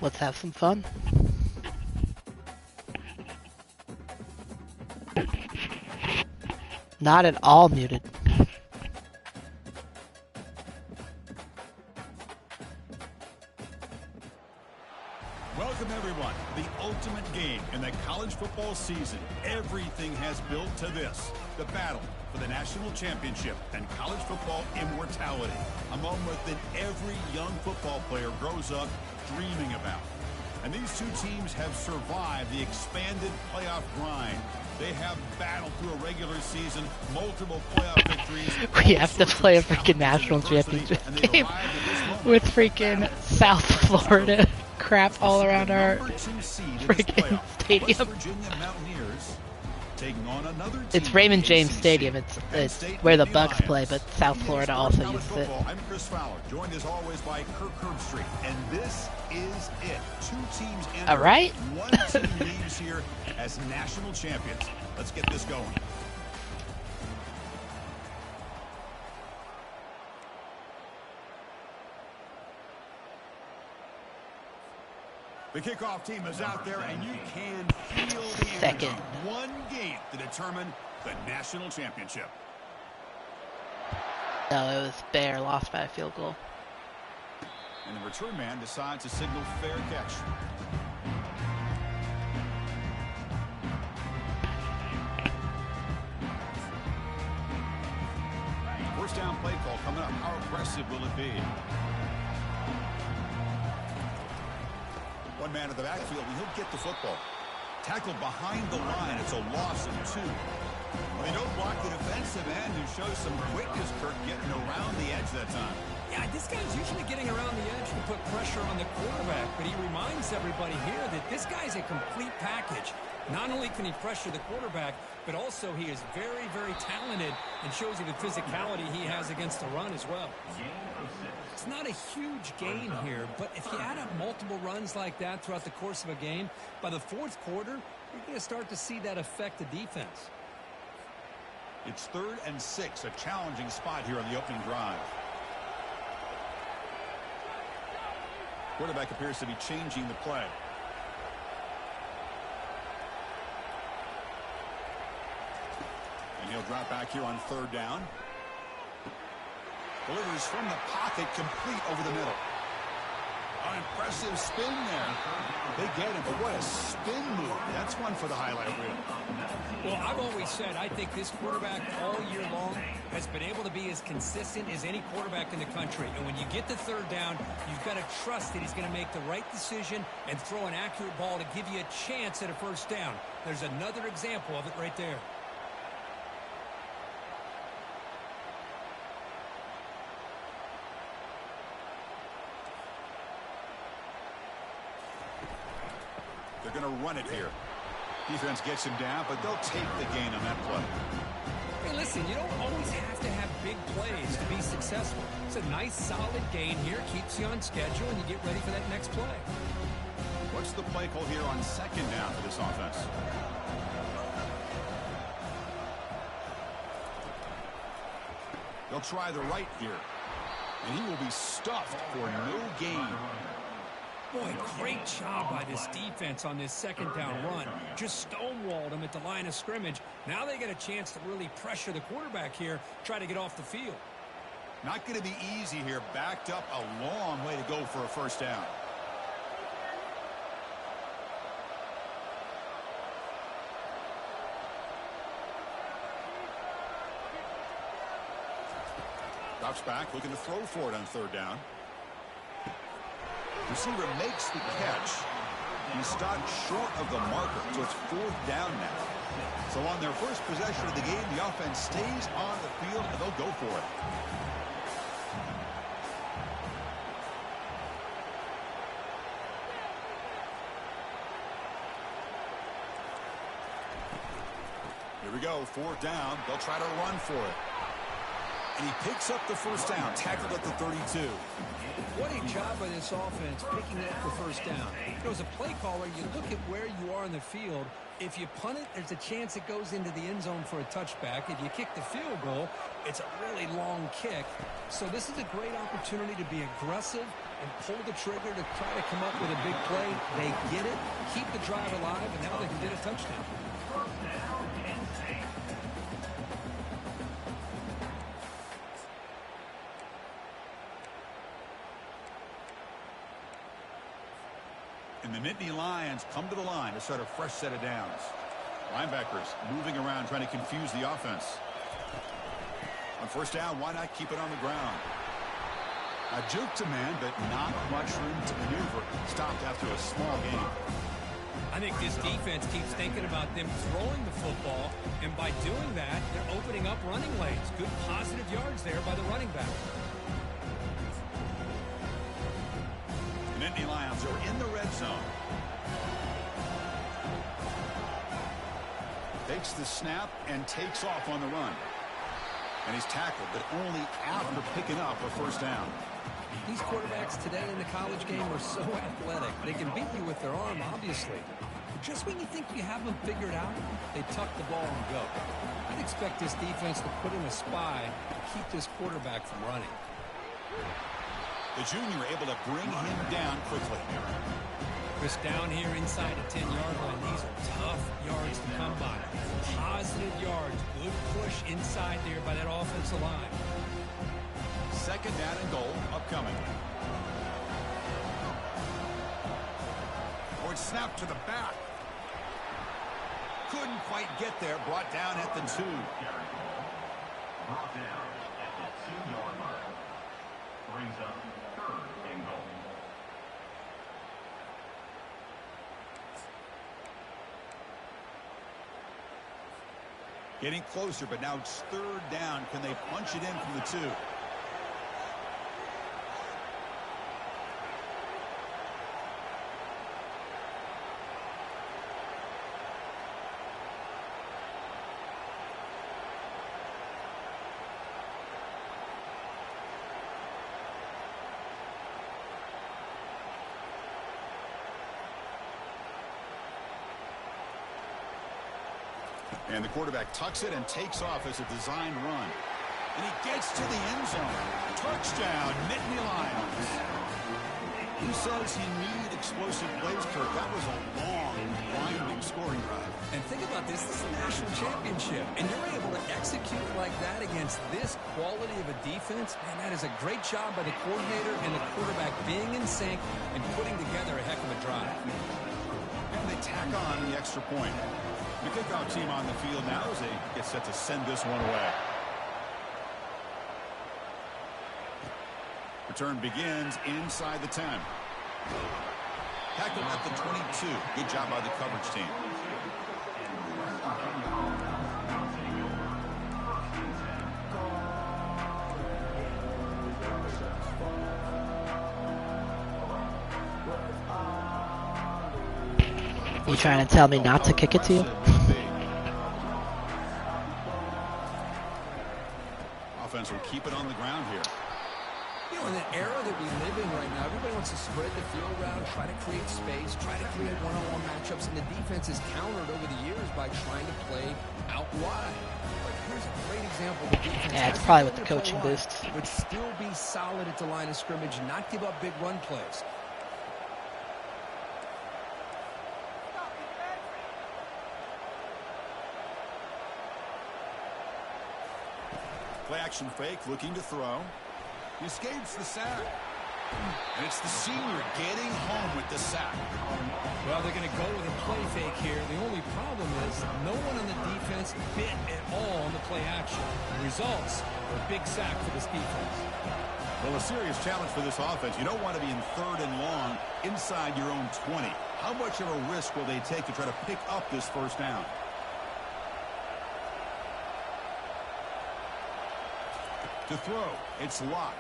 Let's have some fun. Not at all muted. Welcome everyone to the ultimate game in the college football season. Everything has built to this, the battle for the national championship and college football immortality. A moment that every young football player grows up dreaming about. And these two teams have survived the expanded playoff grind. They have battled through a regular season, multiple playoff victories. We have to play a freaking national championship game with freaking South Florida crap all around our freaking stadium. It's Raymond James Stadium. It's where the Bucks play, but South Florida also uses it. I'm Chris Fowler, joined as always by Kirk Herbstreit, and this is it. Two teams enter. All right. One team leaves here as national champions. Let's get this going. The kickoff team is out there, and you can feel the energy. One game to determine the national championship. No, it was Bear, lost by a field goal. And the return man decides to signal fair catch. First down play call coming up. How aggressive will it be? One man in the backfield, and he'll get the football. Tackled behind the line. It's a loss of 2. Well, they don't block the defensive end, who shows some quickness, Kirk, getting around the edge that time. Yeah, this guy's usually getting around the edge to put pressure on the quarterback, but he reminds everybody here that this guy's a complete package. Not only can he pressure the quarterback, but also he is very, very talented and shows you the physicality he has against the run as well. It's not a huge gain here, but if you add up multiple runs like that throughout the course of a game, by the fourth quarter, you're going to start to see that affect the defense. It's 3rd and 6, a challenging spot here on the opening drive. Quarterback appears to be changing the play. And he'll drop back here on 3rd down. Delivers from the pocket, complete over the middle. An impressive spin there. They get him, but what a spin move. That's one for the highlight reel. Well, I've always said I think this quarterback all year long has been able to be as consistent as any quarterback in the country. And when you get the 3rd down, you've got to trust that he's going to make the right decision and throw an accurate ball to give you a chance at a 1st down. There's another example of it right there. They're going to run it here. Defense gets him down, but they'll take the gain on that play. Hey, listen, you don't always have to have big plays to be successful. It's a nice, solid gain here. Keeps you on schedule, and you get ready for that next play. What's the play call here on 2nd down for this offense? They'll try the right here. And he will be stuffed for no gain. Boy, great job by this defense on this 2nd down run. Just stonewalled him at the line of scrimmage. Now they get a chance to really pressure the quarterback here, try to get off the field. Not going to be easy here. Backed up a long way to go for a 1st down. Drops back, looking to throw for it on 3rd down. Receiver makes the catch. He stopped short of the marker, so it's 4th down now. So on their first possession of the game, the offense stays on the field, and they'll go for it. Here we go, 4th down. They'll try to run for it. And he picks up the first down, tackled at the 32. What a job by this offense picking up the first down. You know, as a play caller, you look at where you are in the field. If you punt it, there's a chance it goes into the end zone for a touchback. If you kick the field goal, it's a really long kick. So this is a great opportunity to be aggressive and pull the trigger to try to come up with a big play. They get it, keep the drive alive, and now they can get a touchdown. And the Nittany Lions come to the line to start a fresh set of downs. Linebackers moving around, trying to confuse the offense. On first down, why not keep it on the ground? A juke to man, but not much room to maneuver. Stopped after a small gain. I think this defense keeps thinking about them throwing the football, and by doing that, they're opening up running lanes. Good positive yards there by the running back. The Nittany Lions are in the red zone. Takes the snap and takes off on the run. And he's tackled, but only after picking up a first down. These quarterbacks today in the college game are so athletic. They can beat you with their arm, obviously. Just when you think you have them figured out, they tuck the ball and go. I'd expect this defense to put in a spy to keep this quarterback from running. The junior able to bring him down quickly. Chris, down here inside the 10-yard line. These are tough yards to come by. Positive yards. Good push inside there by that offensive line. Second down and goal upcoming. Or it's snapped to the back. Couldn't quite get there. Brought down at the 2. Brought down at the 2-yard line. Brings up 3rd and goal. Getting closer, but now it's 3rd down. Can they punch it in from the 2? And the quarterback tucks it and takes off as a design run. And he gets to the end zone. Touchdown, Nittany Lions. Who says he needed explosive plays, Kirk? That was a long, winding scoring drive. And think about this. This is a national championship. And you're able to execute like that against this quality of a defense. Man, that is a great job by the coordinator and the quarterback being in sync and putting together a heck of a drive. And they tack on the extra point. The kickoff team on the field now as they get set to send this one away. Return begins inside the 10. Tackled at the 22. Good job by the coverage team. You trying to tell me not to kick it to you? Offense will keep it on the ground here. You know, in the era that we live in right now, everybody wants to spread the field around, try to create space, try to create one-on-one matchups, and the defense is countered over the years by trying to play out wide. But here's a great example of the defense. Yeah, it's probably with the coaching boosts. Would still be solid at the line of scrimmage, not give up big run plays. Play action fake, looking to throw. He escapes the sack. And it's the senior getting home with the sack. Well, they're going to go with a play fake here. The only problem is no one on the defense bit at all on the play action. The results, a big sack for this defense. Well, a serious challenge for this offense. You don't want to be in 3rd and long inside your own 20. How much of a risk will they take to try to pick up this first down? To throw, it's locked.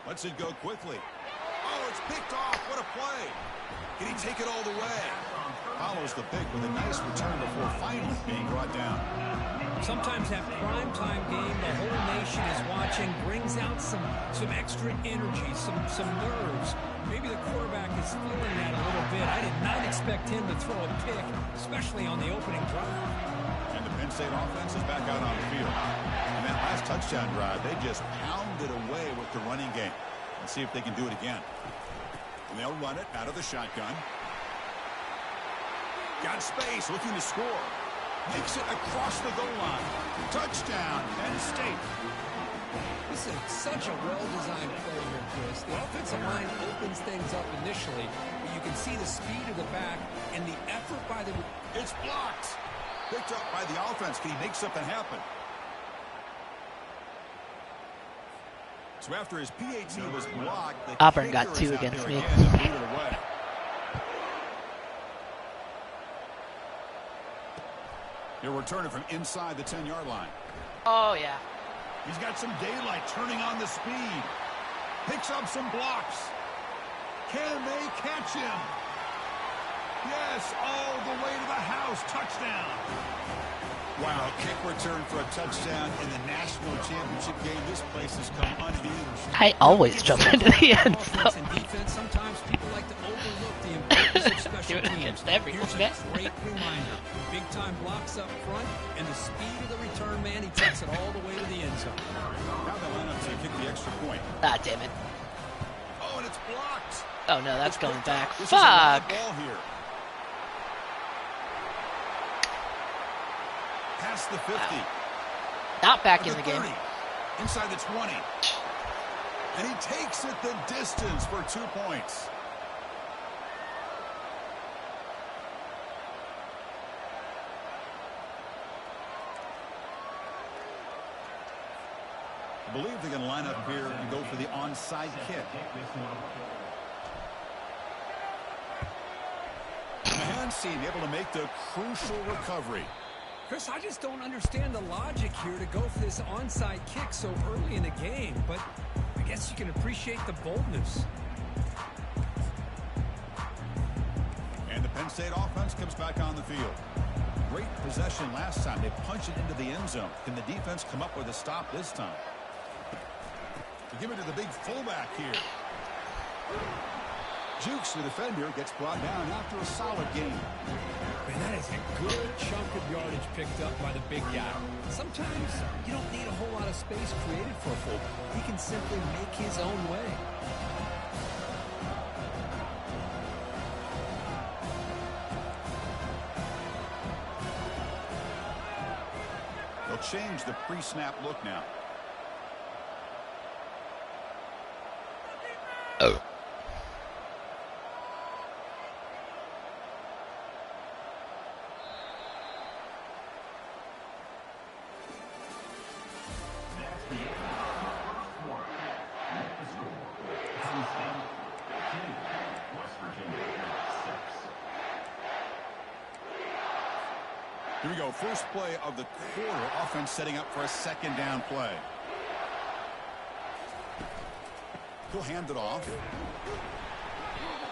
Lets it go quickly. Oh, it's picked off. What a play. Can he take it all the way? Follows the pick with a nice return before finally being brought down. Sometimes that primetime game, the whole nation is watching, brings out some extra energy, some nerves. Maybe the quarterback is feeling that a little bit. I did not expect him to throw a pick, especially on the opening drive. And the Penn State offense is back out on the field. And that last touchdown drive, they just pounded away with the running game. Let's see if they can do it again. And they'll run it out of the shotgun. Got space, looking to score. Makes it across the goal line. Touchdown, Penn State. This is such a well-designed play here, Chris. The offensive line opens things up initially, but you can see the speed of the back and the effort by the... It's blocked. Picked up by the offense. Can he make something happen? So after his PAT was blocked, the Auburn got kicker 2 is out against there me. again and blew it away. He'll return it from inside the 10-yard line. Oh, yeah. He's got some daylight, turning on the speed. Picks up some blocks. Can they catch him? Yes, all the way to the house. Touchdown. Wow, kick return for a touchdown in the national championship game. This place has come unbeaten. I always jump into the end zone. Offense and defense, sometimes people like to overlook the importance of special Do it teams. against everyone. Here's a great reminder. Big-time blocks up front, and the speed of the return man, he takes it all the way to the end zone. Now they line up to kick the extra point. Ah, damn it. Oh, and it's blocked. Oh, no, that's going back. This is a live Fuck. ball here. Past the 50. Not back At in the game. 30. Inside the 20. And he takes it the distance for 2 points. I believe they're going to line up here and go for the onside kick. And seem able to make the crucial recovery. Chris, I just don't understand the logic here to go for this onside kick so early in the game, but I guess you can appreciate the boldness. And the Penn State offense comes back on the field. Great possession last time. They punch it into the end zone. Can the defense come up with a stop this time? To give it to the big fullback here. Jukes, the defender, gets brought down after a solid game. Man, that is a good chunk of yardage picked up by the big guy. Sometimes you don't need a whole lot of space created for a fullback. He can simply make his own way. They'll change the pre-snap look now. Oh. Here we go. First play of the quarter. Offense setting up for a second down play. He'll hand it off.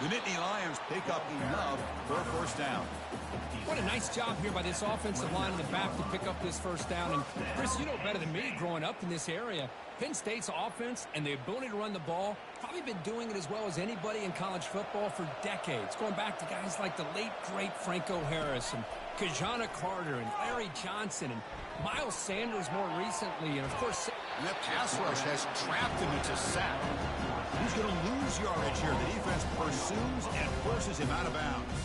The Nittany Lions pick up enough for a first down. What a nice job here by this offensive line in the back to pick up this first down. And Chris, you know better than me growing up in this area, Penn State's offense and the ability to run the ball, probably been doing it as well as anybody in college football for decades. Going back to guys like the late, great Franco Harris and Kajana Carter and Larry Johnson and Miles Sanders more recently. And, of course, And that pass rush has trapped him into sack. He's going to lose yardage here. The defense pursues and forces him out of bounds.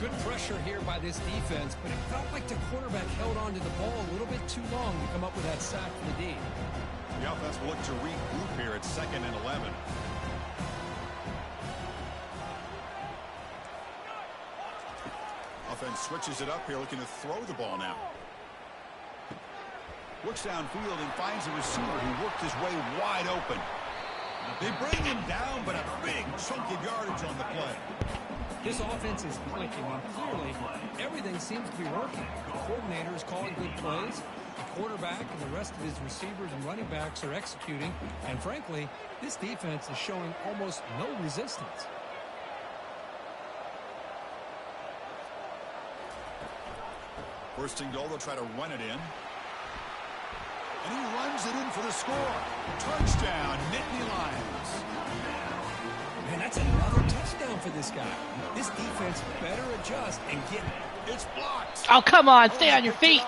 good pressure here by this defense, but it felt like the quarterback held on to the ball a little bit too long to come up with that sack for the D. The offense will look to regroup here at 2nd and 11. Offense switches it up here, looking to throw the ball now. Looks downfield and finds a receiver who worked his way wide open. They bring him down, but a big chunk of yardage on the play. This offense is clicking, and clearly everything seems to be working. The coordinator is calling good plays. The quarterback and the rest of his receivers and running backs are executing. And frankly, this defense is showing almost no resistance. First and goal, they'll try to run it in. And he runs it in for the score. Touchdown, Nittany Lions. Man, that's another touchdown for this guy. This defense better adjust and get it. It's blocked. Oh, come on. Stay on your feet.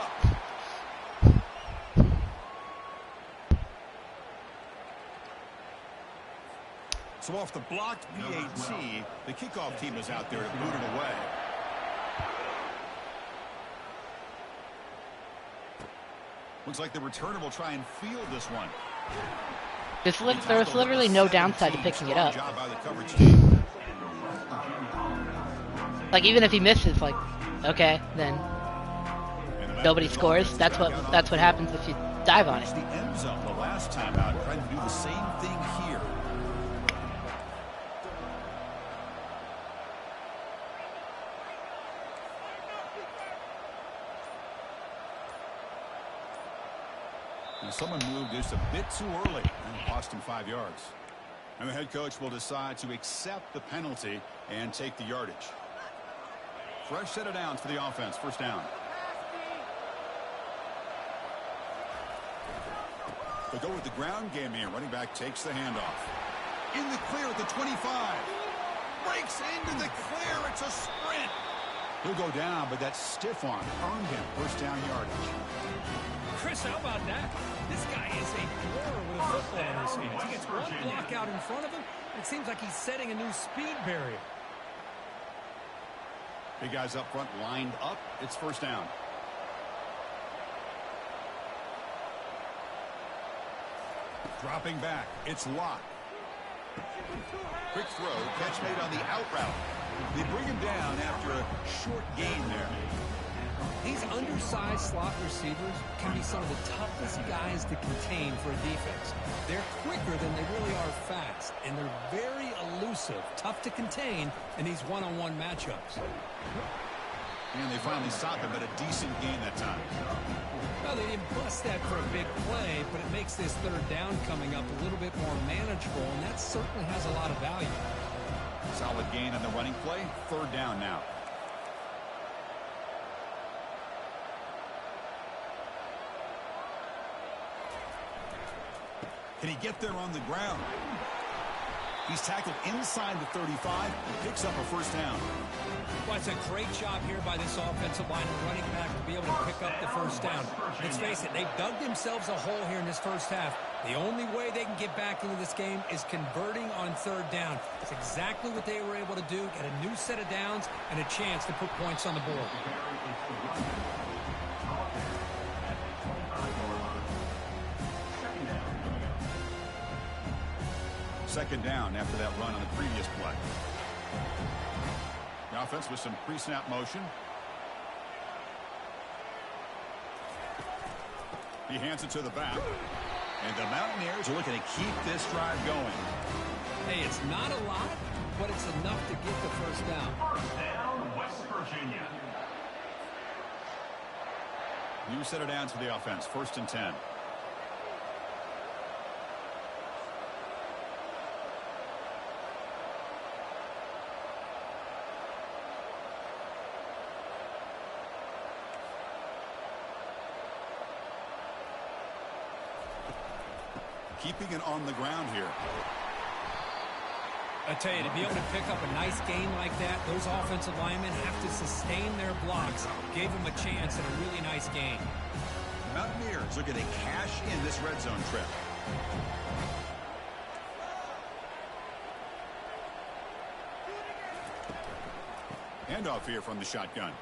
So off the blocked PAT, the kickoff team is out there to boot it away. Looks like the returner will try and field this one. There was literally no downside to picking it up. Like, even if he misses, like, okay, then nobody scores. That's what happens if you dive on it. The end zone the last time out, trying to do the same thing here. And someone moved just a bit too early and cost him 5 yards. And the head coach will decide to accept the penalty and take the yardage. Fresh set of downs for the offense. First down. They go with the ground game here. Running back takes the handoff. In the clear at the 25. Breaks into the clear. It's a sprint. He'll go down, but that stiff arm earned him first down yardage. Chris, how about that? This guy is a thrower with a football in his hands. He gets one block out in front of him. It seems like he's setting a new speed barrier. Big guys up front lined up. It's first down. Dropping back. It's Locke. Quick throw. Catch made on the out route. They bring him down after a short gain there. These undersized slot receivers can be some of the toughest guys to contain for a defense. They're quicker than they really are fast, and they're very elusive, tough to contain in these one-on-one matchups. And they finally stop him, but a decent gain that time. Well, they didn't bust that for a big play, but it makes this third down coming up a little bit more manageable, and that certainly has a lot of value. Solid gain on the running play. Third down now. Can he get there on the ground? He's tackled inside the 35 and picks up a first down. Well, it's a great job here by this offensive line and running back to be able to pick up the first down. Let's face it, they've dug themselves a hole here in this first half. The only way they can get back into this game is converting on third down. It's exactly what they were able to do, get a new set of downs and a chance to put points on the board. Second down after that run on the previous play. The offense with some pre-snap motion. He hands it to the back. And the Mountaineers are looking to keep this drive going. Hey, it's not a lot, but it's enough to get the first down. First down, West Virginia. New set of downs for the offense. First and 10. Keeping it on the ground here. I tell you, to be able to pick up a nice gain like that, those offensive linemen have to sustain their blocks. Gave them a chance at a really nice gain. Mountaineers looking to cash in this red zone trip. Handoff here from the shotgun.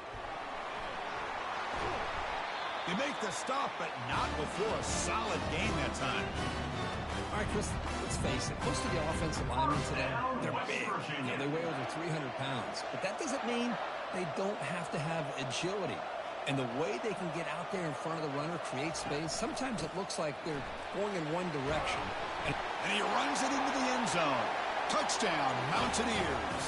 They make the stop, but not before a solid gain that time. All right, Chris, let's face it. Most of the offensive linemen today, they're big. You know, they weigh over 300 pounds. But that doesn't mean they don't have to have agility. And the way they can get out there in front of the runner, create space, sometimes it looks like they're going in one direction. And he runs it into the end zone. Touchdown, Mountaineers.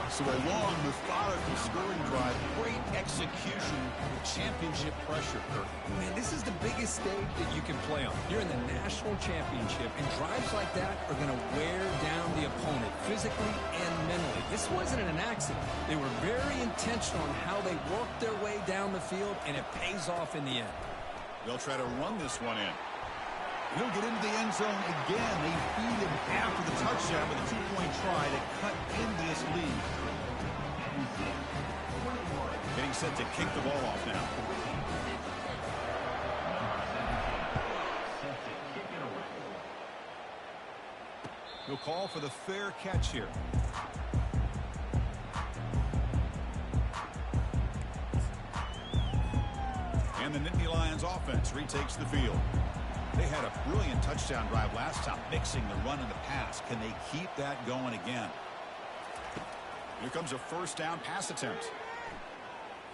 So a long, methodical scoring drive. Great execution. Championship pressure. Man, this is the biggest stage that you can play on. You're in the national championship, and drives like that are going to wear down the opponent physically and mentally. This wasn't an accident. They were very intentional on how they worked their way down the field, and it pays off in the end. They'll try to run this one in. He'll get into the end zone again. They feed him after the touchdown with a 2-point try to cut into this lead. Getting set to kick the ball off now. He'll call for the fair catch here. And the Nittany Lions offense retakes the field. They had a brilliant touchdown drive last time, mixing the run and the pass. Can they keep that going again? Here comes a first down pass attempt.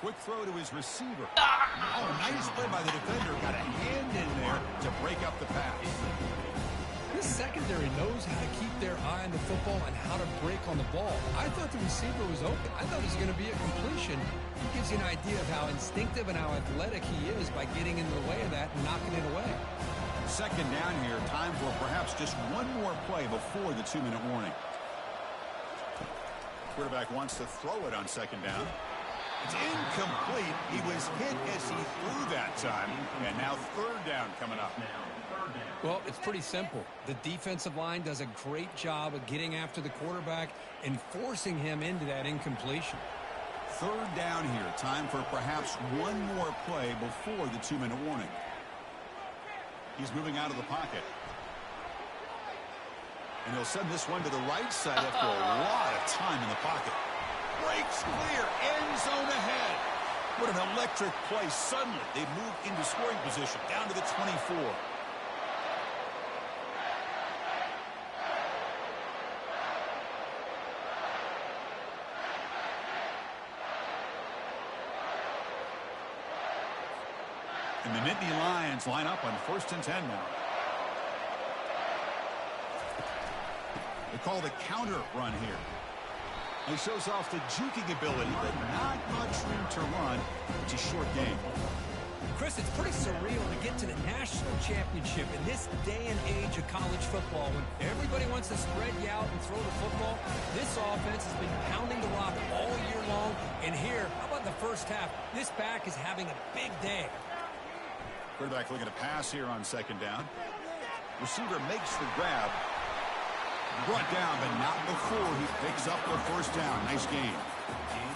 Quick throw to his receiver. Oh, nice play by the defender. Got a hand in there to break up the pass. This secondary knows how to keep their eye on the football and how to break on the ball. I thought the receiver was open. I thought it was going to be a completion. It gives you an idea of how instinctive and how athletic he is by getting in the way of that and knocking it away. Second down here. Time for perhaps just one more play before the 2-minute warning. Quarterback wants to throw it on second down. It's incomplete. He was hit as he threw that time. And now third down coming up. Well, it's pretty simple. The defensive line does a great job of getting after the quarterback and forcing him into that incompletion. Third down here. Time for perhaps one more play before the 2-minute warning. He's moving out of the pocket. And he'll send this one to the right side after a lot of time in the pocket. Breaks clear. End zone ahead. What an electric play. Suddenly, they move into scoring position down to the 24. And the Nittany Lions line up on 1st and 10 now. They call the counter run here. He shows off the juking ability, but not much room to run. It's a short game. Chris, it's pretty surreal to get to the national championship in this day and age of college football when everybody wants to spread you out and throw the football. This offense has been pounding the rock all year long. And here, how about the first half? This back is having a big day. Quarterback looking to pass here on second down. Receiver makes the grab. Brought down, but not before he picks up the first down. Nice game.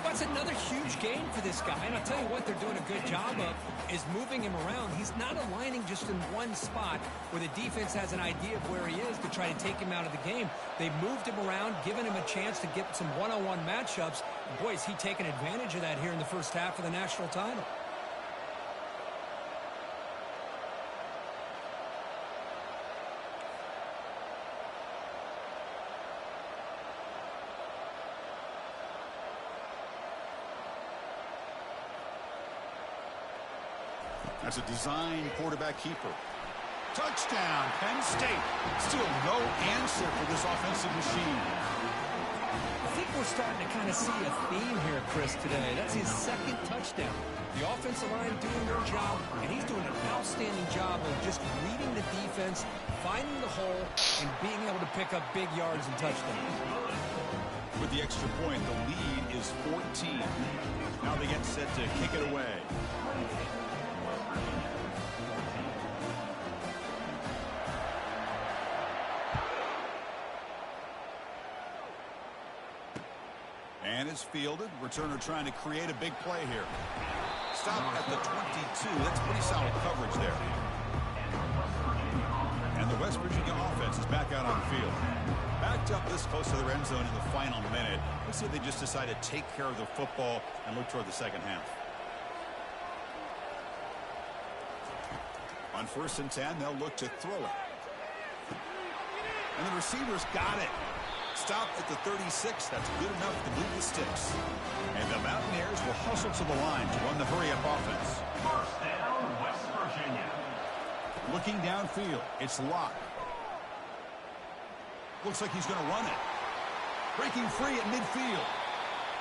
That's another huge game for this guy. And I'll tell you what they're doing a good job of is moving him around. He's not aligning just in one spot where the defense has an idea of where he is to try to take him out of the game. They've moved him around, given him a chance to get some one-on-one matchups. Boy, is he taking advantage of that here in the first half of the national title. That's a design quarterback keeper. Touchdown, Penn State. Still no answer for this offensive machine. I think we're starting to kind of see a theme here, Chris, today. That's his second touchdown. The offensive line doing their job, and he's doing an outstanding job of just reading the defense, finding the hole, and being able to pick up big yards and touchdowns. With the extra point, the lead is 14. Now they get set to kick it away. And it's fielded. Returner trying to create a big play here. Stop at the 22. That's pretty solid coverage there. And the West Virginia offense is back out on the field. Backed up this close to their end zone in the final minute. Let's see if they just decide to take care of the football and look toward the second half. On 1st and 10, they'll look to throw it. And the receiver's got it. Stopped at the 36. That's good enough to move the sticks. And the Mountaineers will hustle to the line to run the hurry-up offense. First down, West Virginia. Looking downfield. It's locked. Looks like he's going to run it. Breaking free at midfield.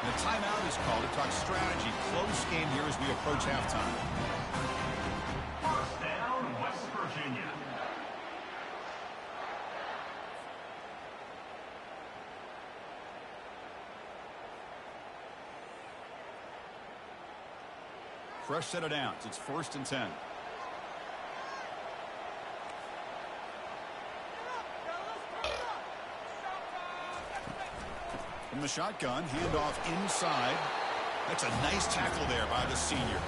And a timeout is called to talk strategy. Close game here as we approach halftime. First down, West Virginia. Fresh set of downs. It's 1st and 10. From the shotgun, handoff inside. That's a nice tackle there by the senior.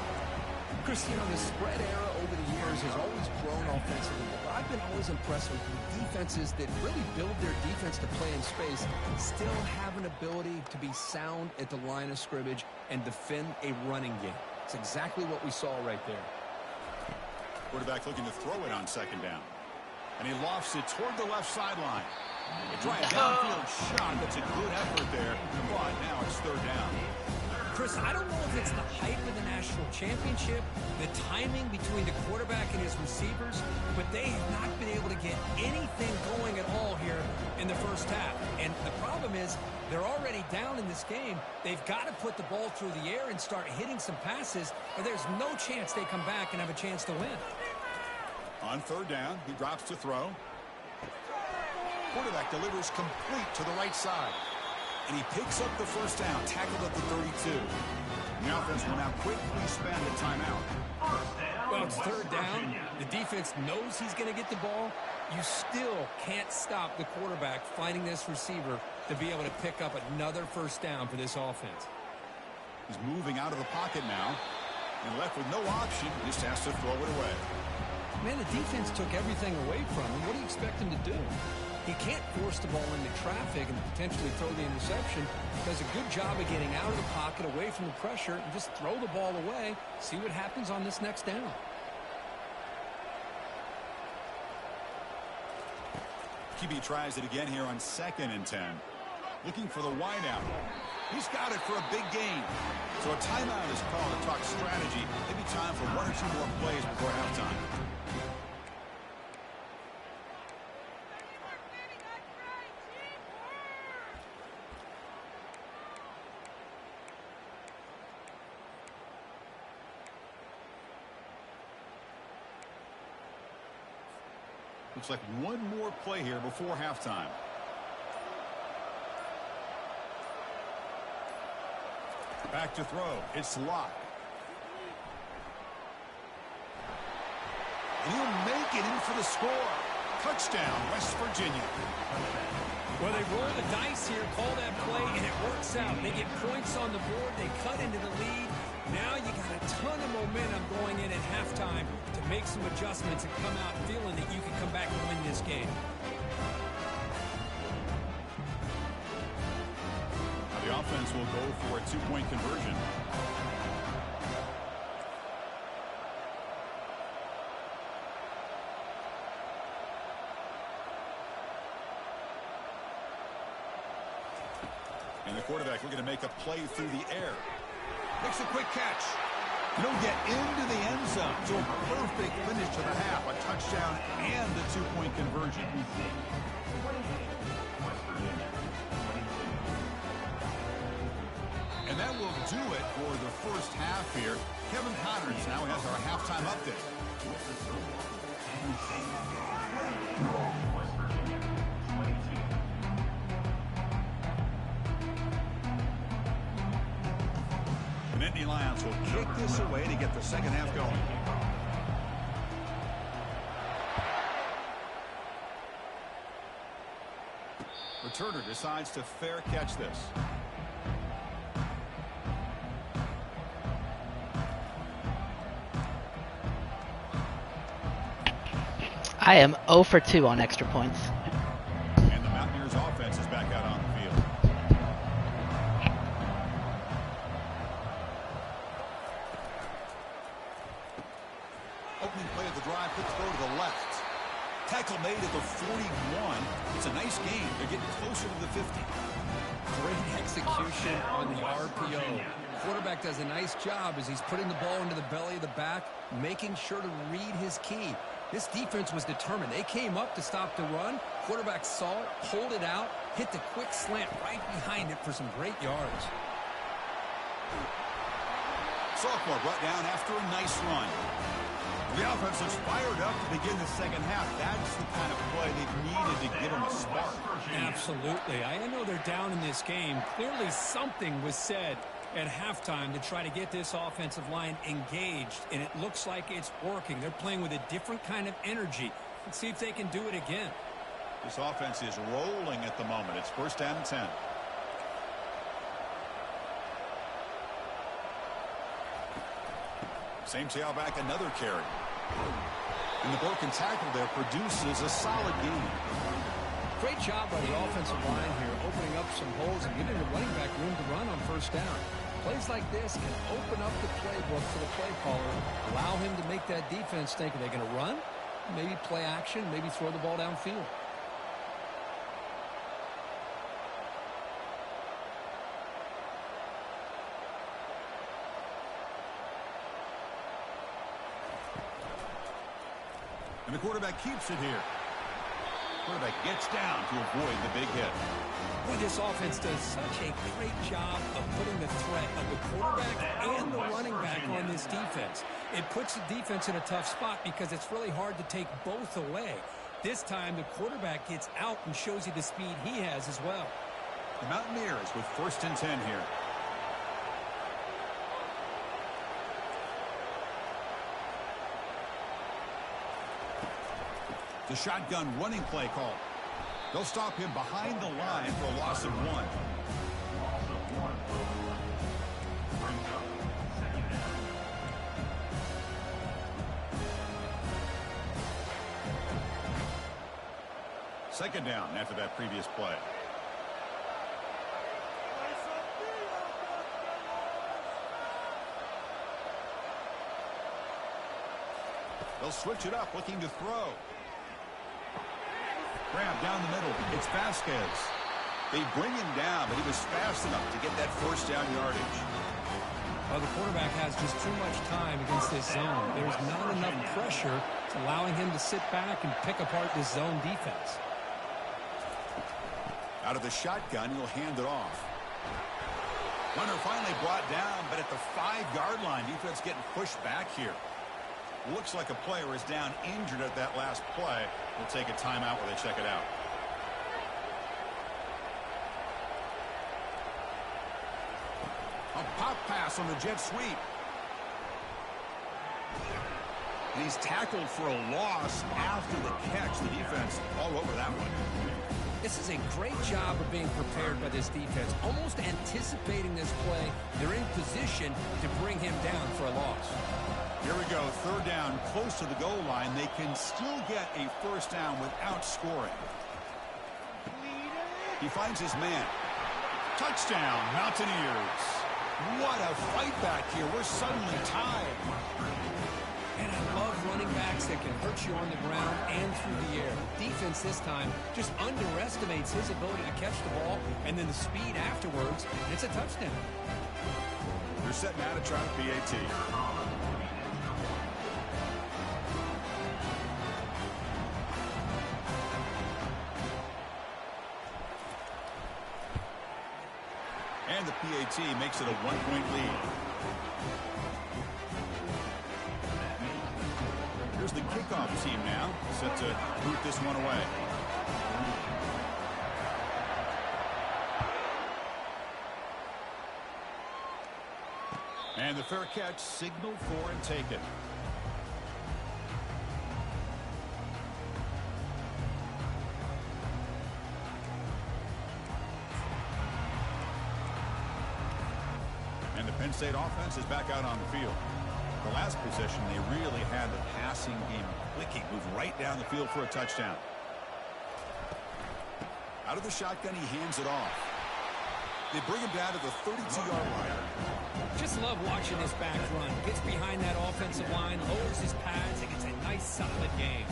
Chris, you know, the spread era over the years has always grown offensively, but I've been always impressed with defenses that really build their defense to play in space, still have an ability to be sound at the line of scrimmage and defend a running game. It's exactly what we saw right there. Quarterback looking to throw it on second down. And he lofts it toward the left sideline. A dry downfield shot. That's a good effort there. But now it's third down. Chris, I don't know if it's the hype of the national championship, the timing between the quarterback and his receivers, but they have not been able to get anything going at all here in the first half. And the problem is they're already down in this game. They've got to put the ball through the air and start hitting some passes, or there's no chance they come back and have a chance to win. On third down, he drops to throw. Quarterback delivers complete to the right side. And he picks up the first down, tackled at the 32. And the offense will now quickly spend a timeout. Well, it's third down. The defense knows he's going to get the ball. You still can't stop the quarterback finding this receiver to be able to pick up another first down for this offense. He's moving out of the pocket now. And left with no option, he just has to throw it away. Man, the defense took everything away from him. What do you expect him to do? He can't force the ball into traffic and potentially throw the interception. Does a good job of getting out of the pocket, away from the pressure, and just throw the ball away. See what happens on this next down. QB tries it again here on 2nd and 10. Looking for the wideout. He's got it for a big gain. So a timeout is called to talk strategy. Maybe time for 1 or 2 more plays before halftime. Looks like 1 more play here before halftime. Back to throw. It's locked. And he'll make it in for the score. Touchdown, West Virginia. Well, they roll the dice here, call that play, and it works out. They get points on the board. They cut into the lead. Now you got a ton of momentum going in at halftime to make some adjustments and come out feeling that you can come back and win this game. Now the offense will go for a 2-point conversion. And the quarterback looking to make a play through the air. Makes a quick catch. He'll get into the end zone. So a perfect finish to the half. A touchdown and a 2-point conversion. And that will do it for the first half here. Kevin Connors now has our halftime update. Nittany Lions will kick this away to get the second half going. Returner decides to fair catch this. I am 0 for 2 on extra points. And the Mountaineers offense is back out on the field. Opening play of the drive, quick throw to the left. Tackle made at the 41. It's a nice game. They're getting closer to the 50. Great execution on the RPO. Quarterback does a nice job as he's putting the ball into the belly of the back, making sure to read his key. This defense was determined. They came up to stop the run. Quarterback saw it, pulled it out, hit the quick slant right behind it for some great yards. Sophomore brought down after a nice run. The offense is fired up to begin the second half. That's the kind of play they've needed to give them a spark. Absolutely. I know they're down in this game. Clearly something was said at halftime to try to get this offensive line engaged, and it looks like it's working. They're playing with a different kind of energy. Let's see if they can do it again. This offense is rolling at the moment. It's first down and 10. Same tailback, another carry. And the broken tackle there produces a solid gain. Great job by the offensive line here, opening up some holes and giving the running back room to run on first down. Plays like this can open up the playbook for the play caller, allow him to make that defense think, are they going to run? Maybe play action, maybe throw the ball downfield. And the quarterback keeps it here. Quarterback gets down to avoid the big hit. Boy, this offense does such a great job of putting the threat of the quarterback and the running back on this defense. It puts the defense in a tough spot because it's really hard to take both away. This time, the quarterback gets out and shows you the speed he has as well. The Mountaineers with 1st and 10 here. The shotgun running play call. They'll stop him behind the line for a loss of 1. Loss of 1. Brings up 2nd down. Second down after that previous play. They'll switch it up, looking to throw. Grab down the middle. It's Vasquez. They bring him down, but he was fast enough to get that 1st down yardage. Well, the quarterback has just too much time against this zone. There's not enough pressure allowing him to sit back and pick apart this zone defense. Out of the shotgun, he'll hand it off. Runner finally brought down, but at the 5-yard line, defense getting pushed back here. Looks like a player is down injured at that last play. We'll take a timeout while they check it out. A pop pass on the jet sweep. And he's tackled for a loss after the catch. The defense all over that one. This is a great job of being prepared by this defense. Almost anticipating this play, they're in position to bring him down for a loss. Here we go, 3rd down, close to the goal line. They can still get a 1st down without scoring. He finds his man. Touchdown, Mountaineers. What a fight back here. We're suddenly tied. And I love running backs that can hurt you on the ground and through the air. Defense this time just underestimates his ability to catch the ball and then the speed afterwards, and it's a touchdown. They're setting out to try the PAT. And the PAT makes it a 1-point lead. Here's the kickoff team now, set to boot this one away. And the fair catch signaled for and taken. And the Penn State offense is back out on the field. The last possession, they really had the passing game clicking. Moved right down the field for a touchdown. Out of the shotgun, he hands it off. They bring him down to the 32-yard line. Just love watching this back run. Gets behind that offensive line, lowers his pads, and gets a nice, solid game.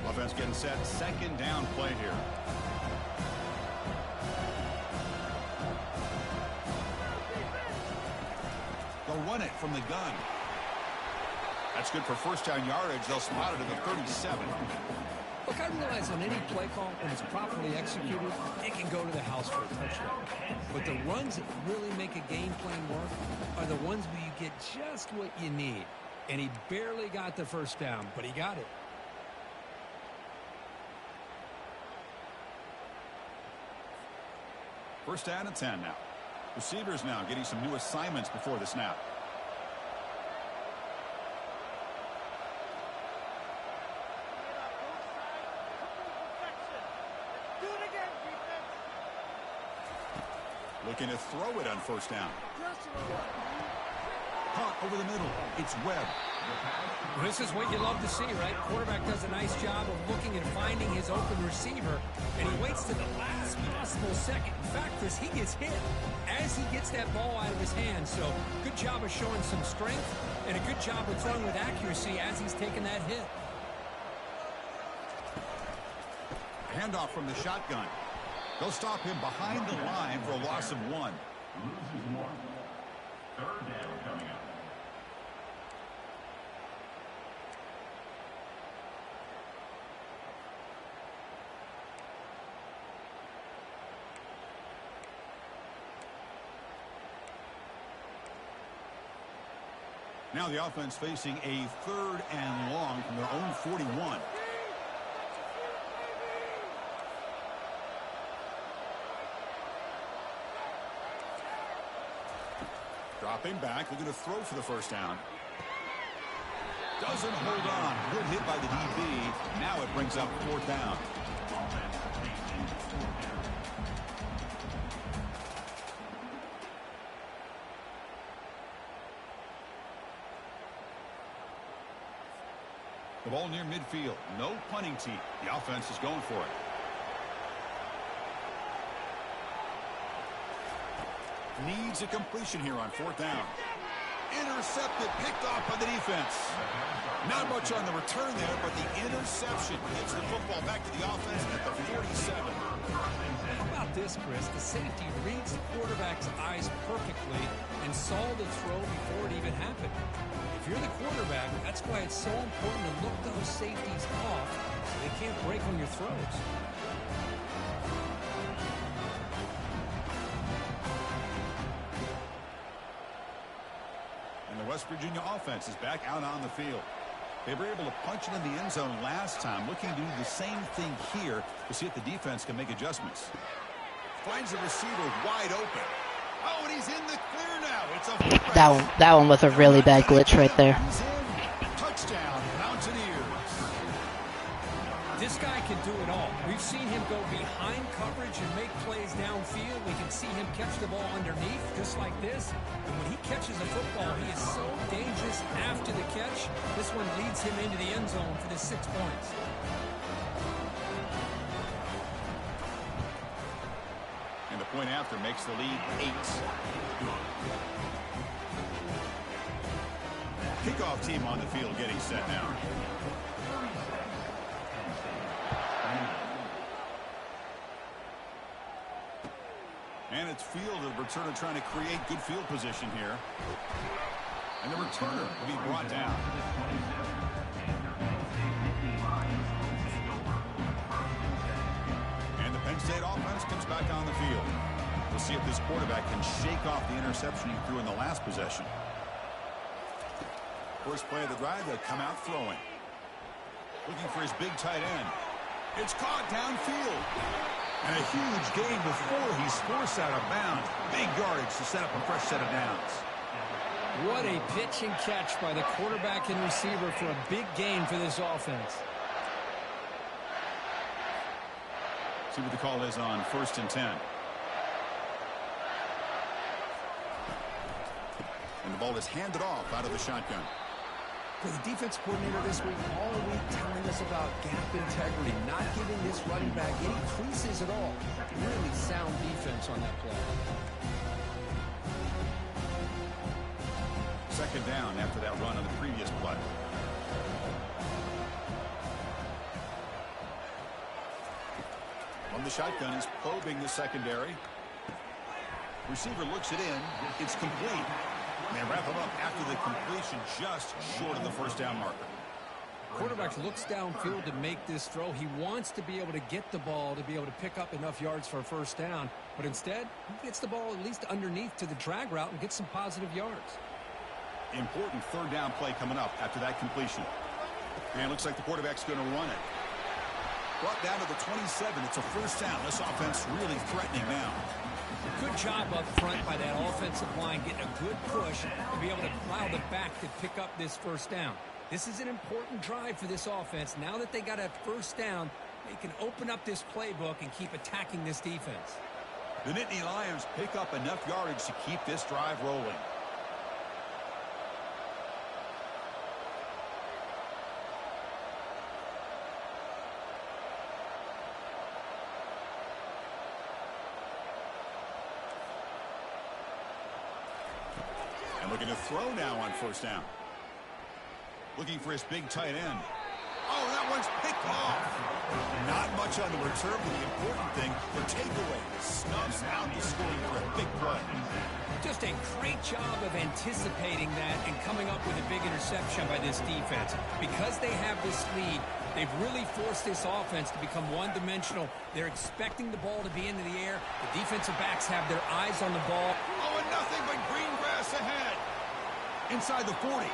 Offense getting set. 2nd down play here. They'll run it from the gun. That's good for 1st down yardage. They'll spot it at the 37. Look, I realize on any play call, when it's properly executed, it can go to the house for a touchdown. But the runs that really make a game plan work are the ones where you get just what you need. And he barely got the 1st down, but he got it. First down and 10 now. Receivers now getting some new assignments before the snap. Looking to throw it on first down. Caught over the middle. It's Webb. This is what you love to see, right? Quarterback does a nice job of looking and finding his open receiver, and he waits to the last possible second. In fact, Chris, he gets hit as he gets that ball out of his hand. So good job of showing some strength and a good job of throwing with accuracy as he's taking that hit. Handoff from the shotgun. They'll stop him behind the line for a loss of 1. Loses 1. Third down coming up. Now the offense facing a 3rd and long from their own 41. Dropping back, looking to throw for the first down. Doesn't hold on. Good hit by the DB. Now it brings up 4th down. The ball near midfield. No punting team. The offense is going for it. Needs a completion here on 4th down. Intercepted, picked off by the defense. Not much on the return there, but the interception gets the football back to the offense at the 47. How about this, Chris? The safety reads the quarterback's eyes perfectly and saw the throw before it even happened. If you're the quarterback, that's why it's so important to look those safeties off so they can't break on your throws. And the West Virginia offense is back out on the field. They were able to punch it in the end zone last time, looking to do the same thing here to see if the defense can make adjustments. Finds the receiver wide open. Oh, and he's in the clear now. It's a That one was a really bad glitch right there. He's in. Touchdown, Mountaineers. This guy can do it all. We've seen him go behind coverage and make plays downfield. We can see him catch the ball underneath, just like this. And when he catches a football, he is so dangerous after the catch. This one leads him into the end zone for the 6 points. And the point after makes the lead 8. Kickoff team on the field getting set now. And it's fielded. Returner trying to create good field position here. And the returner will be brought down. And the Penn State offense comes back on the field. We'll see if this quarterback can shake off the interception he threw in the last possession. First play of the drive, they'll come out throwing. Looking for his big tight end. It's caught downfield. And a huge gain before he's forced out of bounds. Big yardage to set up a fresh set of downs. What a pitch and catch by the quarterback and receiver for a big gain for this offense. See what the call is on 1st and 10. And the ball is handed off out of the shotgun. For the defense coordinator this week, all week telling us about gap integrity, not giving this running back any creases at all. Really sound defense on that play. 2nd down after that run on the previous play. On the shotgun, he's probing the secondary. Receiver looks it in. It's complete. They wrap him up after the completion, just short of the first down marker. Quarterback looks downfield to make this throw. He wants to be able to get the ball to be able to pick up enough yards for a first down. But instead, he gets the ball at least underneath to the drag route and gets some positive yards. Important 3rd down play coming up after that completion. And it looks like the quarterback's going to run it. Brought down to the 27. It's a first down. This offense really threatening now. Good job up front by that offensive line, getting a good push to be able to plow the back to pick up this first down. This is an important drive for this offense. Now that they got a first down, they can open up this playbook and keep attacking this defense. The Nittany Lions pick up enough yardage to keep this drive rolling. And looking to throw now on first down. Looking for his big tight end. Oh, that one's picked off. Not much on the return, but the important thing, the takeaway snubs out the scoring for a big play. Just a great job of anticipating that and coming up with a big interception by this defense. Because they have this lead, they've really forced this offense to become one-dimensional. They're expecting the ball to be into the air. The defensive backs have their eyes on the ball. Oh, and nothing but green grass ahead. Inside the 40.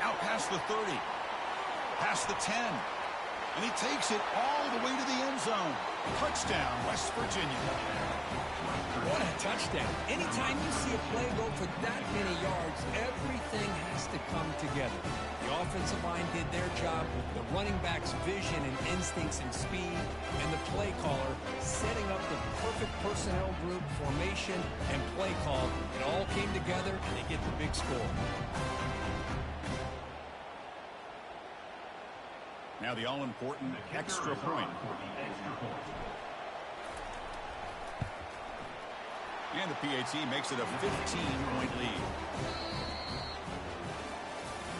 Out past the 30. Past the 10. And he takes it all the way to the end zone. Touchdown, West Virginia. What a touchdown. Anytime you see a play go for that many yards, everything has to come together. The offensive line did their job, the running back's vision and instincts and speed, and the play caller setting up the perfect personnel group, formation, and play call. It all came together, and they get the big score. Now the all-important extra point. And the PAT makes it a 15-point lead.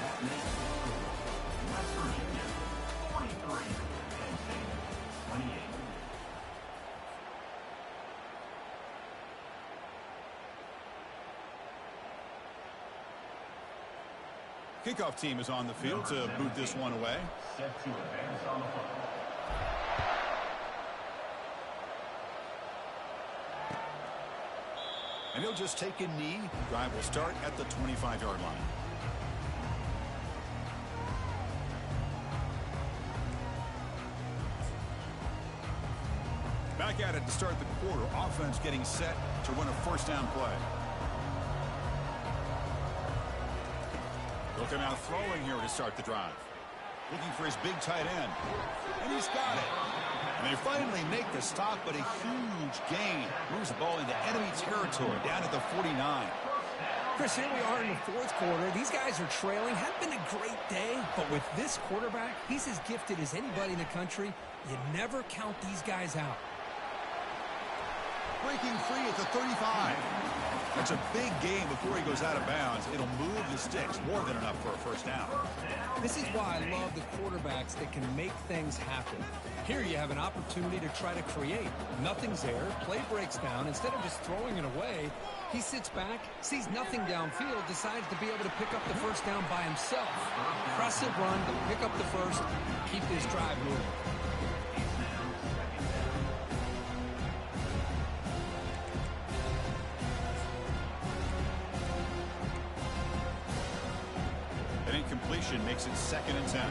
That makes West Virginia 43 and State 28. Kickoff team is on the field to boot this one away. Set to advance on the football. And he'll just take a knee. Drive will start at the 25-yard line. Back at it to start the quarter. Offense getting set to run a first down play. Looking out throwing here to start the drive. Looking for his big tight end. And he's got it. And they finally make the stop, but a huge gain. Moves the ball into enemy territory down at the 49. Chris, here we are in the fourth quarter. These guys are trailing. Hadn't been a great day, but with this quarterback, he's as gifted as anybody in the country. You never count these guys out. Breaking free at the 35. That's a big gain before he goes out of bounds. It'll move the sticks more than enough for a first down. This is why I love the quarterbacks that can make things happen. Here you have an opportunity to try to create. Nothing's there. Play breaks down. Instead of just throwing it away, he sits back, sees nothing downfield, decides to be able to pick up the first down by himself. Impressive run, pick up the first, keep this drive moving. An incompletion makes it 2nd and 10.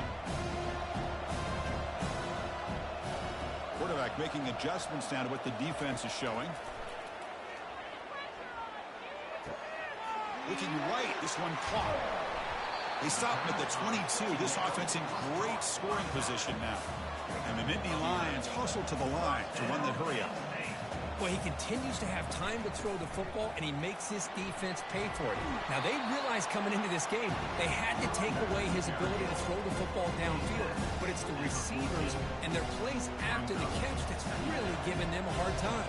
Quarterback making adjustments now to what the defense is showing. Looking right, this one caught. They stop him at the 22. This offense in great scoring position now. And the Nittany Lions hustle to the line to run the hurry up. Well, he continues to have time to throw the football, and he makes this defense pay for it. Now, they realized coming into this game, they had to take away his ability to throw the football downfield. But it's the receivers and their plays after the catch that's really giving them a hard time.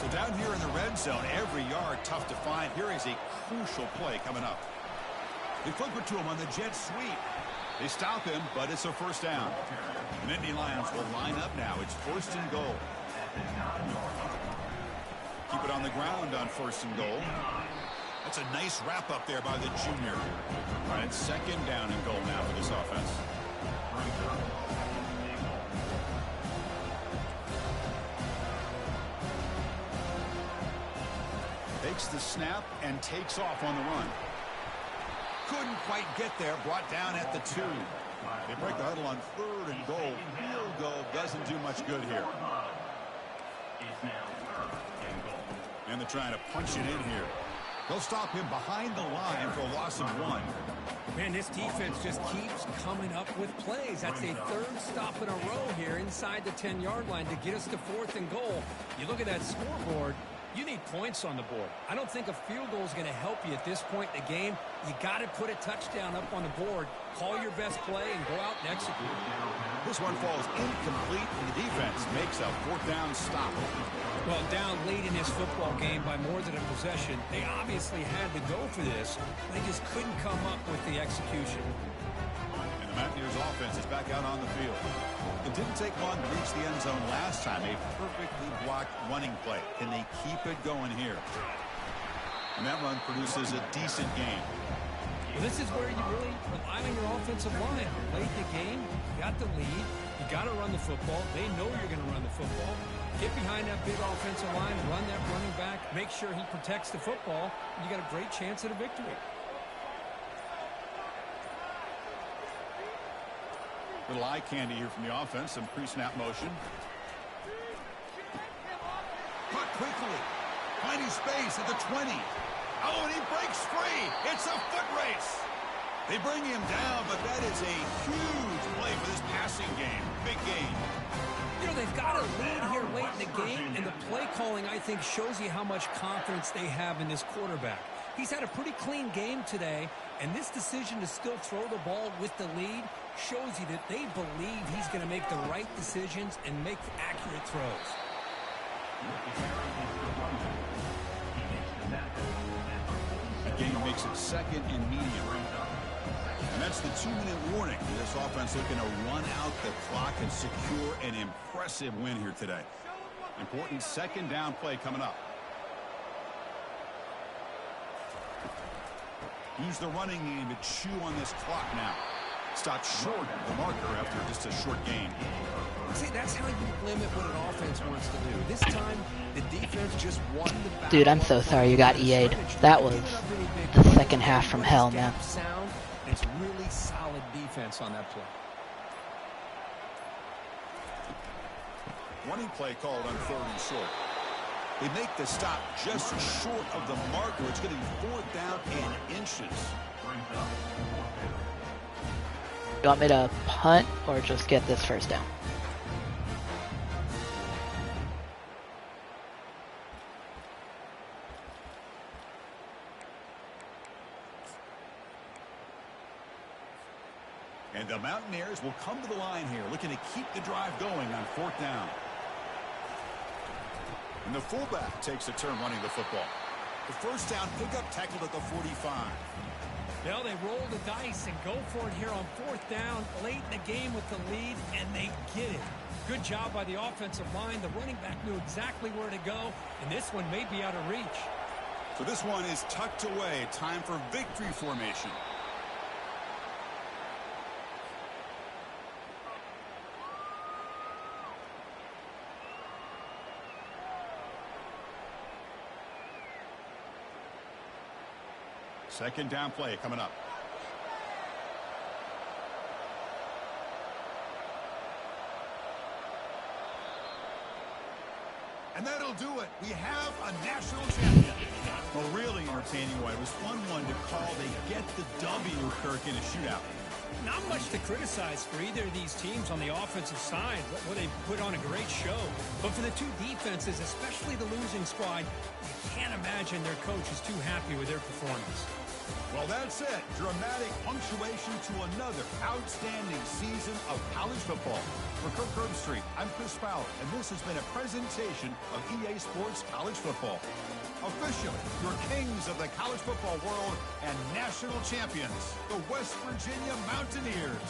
So down here in the red zone, every yard tough to find. Here is a crucial play coming up. They flip it to him on the jet sweep. They stop him, but it's a first down. The Nittany Lions will line up now. It's 1st and goal. Keep it on the ground on 1st and goal. That's a nice wrap up there by the junior. All right, 2nd down and goal now for this offense. Takes the snap and takes off on the run. Couldn't quite get there. Brought down at the 2. They break the huddle on 3rd and goal. Field goal doesn't do much good here. And they're trying to punch it in here. They'll stop him behind the line for a loss of 1. Man, this defense just keeps coming up with plays. That's a 3rd stop in a row here inside the 10-yard line to get us to 4th and goal. You look at that scoreboard, You need points on the board. I don't think a field goal is going to help you at this point in the game. You got to put a touchdown up on the board, call your best play, and go out and execute. This one falls incomplete, and the defense makes a fourth down stop. Well, down late in this football game by more than a possession, they obviously had to go for this. They just couldn't come up with the execution. And the Mountaineers offense is back out on the field. It didn't take long to reach the end zone last time. A perfectly blocked running play. Can they keep it going here? And that run produces a decent gain. Well, this is where you really rely on your offensive line. Late in the game, you got the lead. You got to run the football. They know you're going to run the football. Get behind that big offensive line, run that running back, make sure he protects the football, and you got a great chance at a victory. Little eye candy here from the offense. Some pre-snap motion. Caught quickly. Finding space at the 20. Oh, and he breaks free. It's a foot race. They bring him down, but that is a huge play for this passing game. Big gain. You know, they've got a lead here late in the game, and the play calling, I think, shows you how much confidence they have in this quarterback. He's had a pretty clean game today, and this decision to still throw the ball with the lead shows you that they believe he's going to make the right decisions and make accurate throws. The game makes it second and medium. And that's the 2-minute warning. This offense looking to run out the clock and secure an impressive win here today. Important second down play coming up. Use the running game to chew on this clock now. Stopped short of the marker after just a short gain. See, that's how you limit what an offense wants to do. This time, the defense just won the battle. Dude, I'm so sorry you got EA'd. That was the second half from hell, man. It's really solid defense on that play. Running play called on 3rd and short. They make the stop just short of the marker. It's going to be 4th down in inches. You want me to punt or just get this first down? And the Mountaineers will come to the line here, looking to keep the drive going on 4th down. And the fullback takes a turn running the football. The first down pickup tackled at the 45. Well, they roll the dice and go for it here on 4th down, late in the game with the lead, and they get it. Good job by the offensive line. The running back knew exactly where to go, and this one may be out of reach. So this one is tucked away. Time for victory formation. Second down play coming up. And that'll do it. We have a national champion. A really entertaining one. It was fun one to call. They get the W, Kirk, in a shootout. Not much to criticize for either of these teams on the offensive side. Well, they put on a great show. But for the two defenses, especially the losing squad, you can't imagine their coach is too happy with their performance. Well, that's it. Dramatic punctuation to another outstanding season of college football. For Kirk Herbstreit, I'm Chris Fowler, and this has been a presentation of EA Sports College Football. Officially, your kings of the college football world and national champions, the West Virginia Mountaineers.